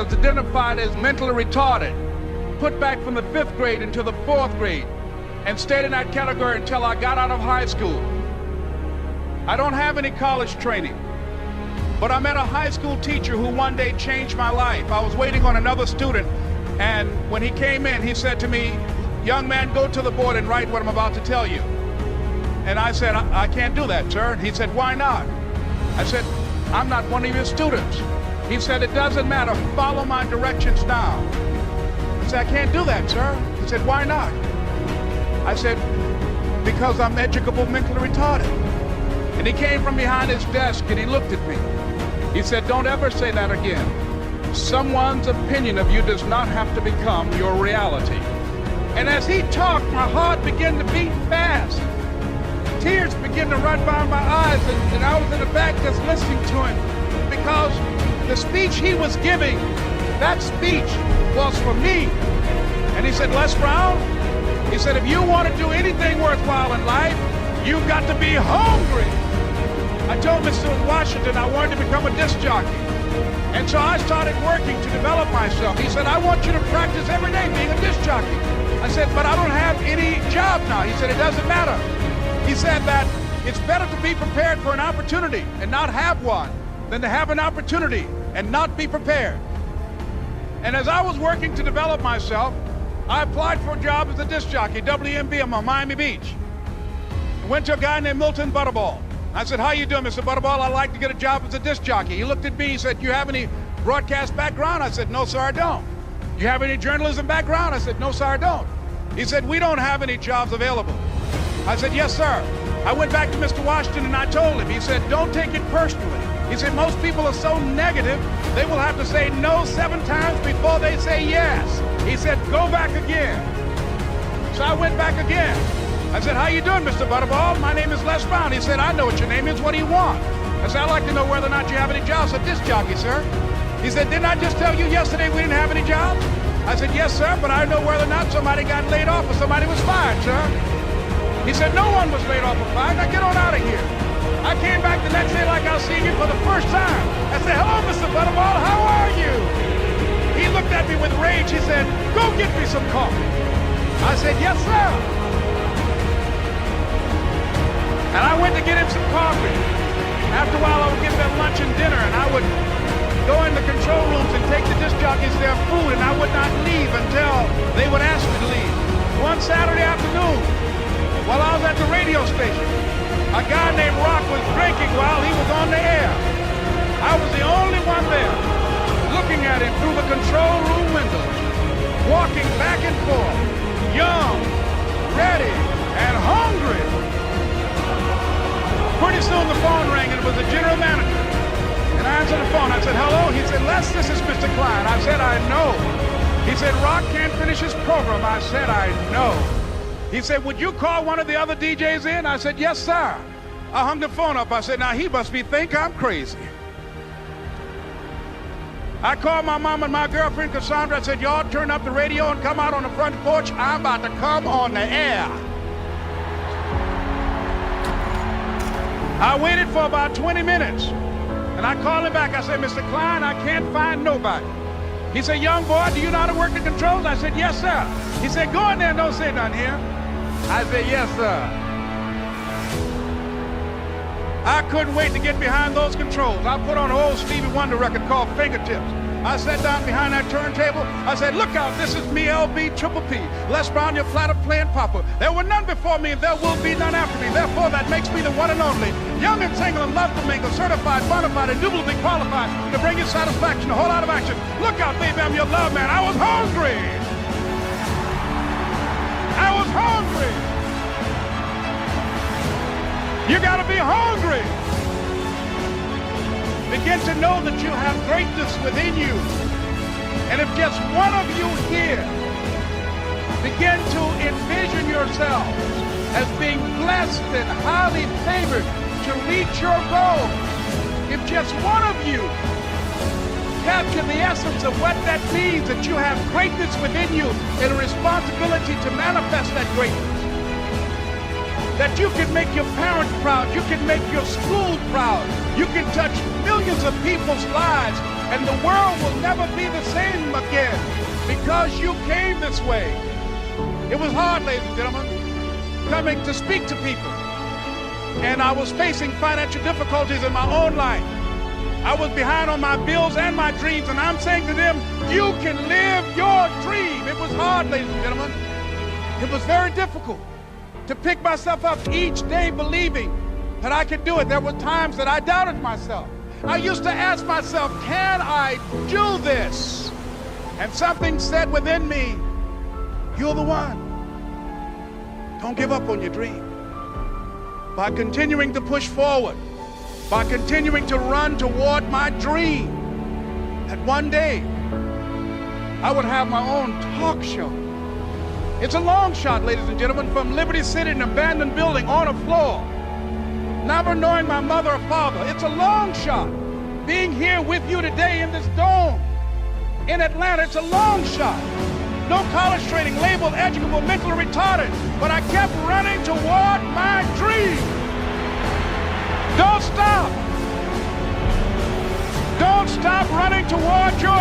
was identified as mentally retarded, put back from the 5th grade into the 4th grade, and stayed in that category until I got out of high school. I don't have any college training, but I met a high school teacher who one day changed my life. I was waiting on another student, and when he came in, he said to me, "Young man, go to the board and write what I'm about to tell you." And I said, I can't do that, sir. And he said, "Why not?" I said, "I'm not one of your students." He said, "It doesn't matter. Follow my directions now." I said, "I can't do that, sir." He said, "Why not?" I said, "Because I'm educable mentally retarded." And he came from behind his desk and he looked at me. He said, "Don't ever say that again. Someone's opinion of you does not have to become your reality." And as he talked, my heart began to beat fast. Tears began to run down my eyes, and I was in the back just listening to him, because the speech he was giving, that speech was for me. And he said, "Les Brown," he said, "if you want to do anything worthwhile in life, you've got to be hungry." I told Mr. Washington I wanted to become a disc jockey. And so I started working to develop myself. He said, "I want you to practice every day being a disc jockey." I said, "But I don't have any job now." He said, "It doesn't matter." He said that it's better to be prepared for an opportunity and not have one than to have an opportunity and not be prepared. And as I was working to develop myself, I applied for a job as a disc jockey, WMBM on Miami Beach. I went to a guy named Milton Butterball. I said, "How you doing, Mr. Butterball? I'd like to get a job as a disc jockey." He looked at me, he said, "You have any broadcast background?" I said, "No, sir, I don't." "You have any journalism background?" I said, "No, sir, I don't." He said, "We don't have any jobs available." I said, "Yes, sir." I went back to Mr. Washington and I told him. He said, "Don't take it personally." He said, "Most people are so negative, they will have to say no 7 times before they say yes." He said, "Go back again." So I went back again. I said, "How you doing, Mr. Butterball? My name is Les Brown." He said, "I know what your name is. What do you want?" I said, "I'd like to know whether or not you have any jobs as a disc jockey, sir." He said, "Didn't I just tell you yesterday we didn't have any jobs?" I said, "Yes, sir, but I know whether or not somebody got laid off or somebody was fired, sir." He said, "No one was laid off or fired. Now get on out of here." I came back the next day like I was seeing you for the first time. I said, "Hello, Mr. Butterball, how are you?" He looked at me with rage. He said, "Go get me some coffee." I said, "Yes, sir." And I went to get him some coffee. After a while, I would give them lunch and dinner, and I would go in the control rooms and take the disc jockeys their food, and I would not leave until they would ask me to leave. One Saturday afternoon, while I was at the radio station, a guy named Rock was drinking while he was on the air. I was the only one there, looking at him through the control room windows, walking back and forth, young, ready, and hungry. Pretty soon the phone rang, and it was the general manager. And I answered the phone. I said, "Hello?" He said, "Les, this is Mr. Klein." I said, "I know." He said, "Rock can't finish his program." I said, "I know." He said, "Would you call one of the other DJs in?" I said, "Yes, sir." I hung the phone up. I said, "Now he must think I'm crazy." I called my mom and my girlfriend Cassandra. I said, "Y'all turn up the radio and come out on the front porch. I'm about to come on the air." I waited for about 20 minutes, and I called him back. I said, "Mr. Klein, I can't find nobody." He said, "Young boy, do you know how to work the controls?" I said, "Yes, sir." He said, "Go in there and don't say nothing here." I said, "Yes, sir." I couldn't wait to get behind those controls. I put on an old Stevie Wonder record called Fingertips. I sat down behind that turntable. I said, "Look out, this is me, LB Triple P, Les Brown, your platter playing papa. There were none before me, and there will be none after me. Therefore, that makes me the one and only. Young and single and love to mingle, certified, bona fide, indubitably qualified to bring you satisfaction, a whole lot of action. Look out, baby, I'm your love man." I was hungry. I was hungry. You gotta be hungry. Begin to know that you have greatness within you. And if just one of you here begin to envision yourselves as being blessed and highly favored to reach your goal, if just one of you capture the essence of what that means, that you have greatness within you and a responsibility to manifest that greatness, that you can make your parents proud, you can make your school proud, you can touch millions of people's lives And the world will never be the same again because you came this way. It was hard, ladies and gentlemen, coming to speak to people. And I was facing financial difficulties in my own life. I was behind on my bills and my dreams, and I'm saying to them, you can live your dream. It was hard, ladies and gentlemen. It was very difficult to pick myself up each day believing that I could do it. There were times that I doubted myself. I used to ask myself, can I do this? And something said within me, you're the one. Don't give up on your dream. By continuing to push forward, by continuing to run toward my dream, that one day I would have my own talk show. It's a long shot, ladies and gentlemen, from Liberty City, an abandoned building on a floor, never knowing my mother or father. It's a long shot. Being here with you today in this dome in Atlanta, it's a long shot. No college training, labeled educable, mentally retarded, but I kept running toward my dream. Don't stop. Don't stop running toward your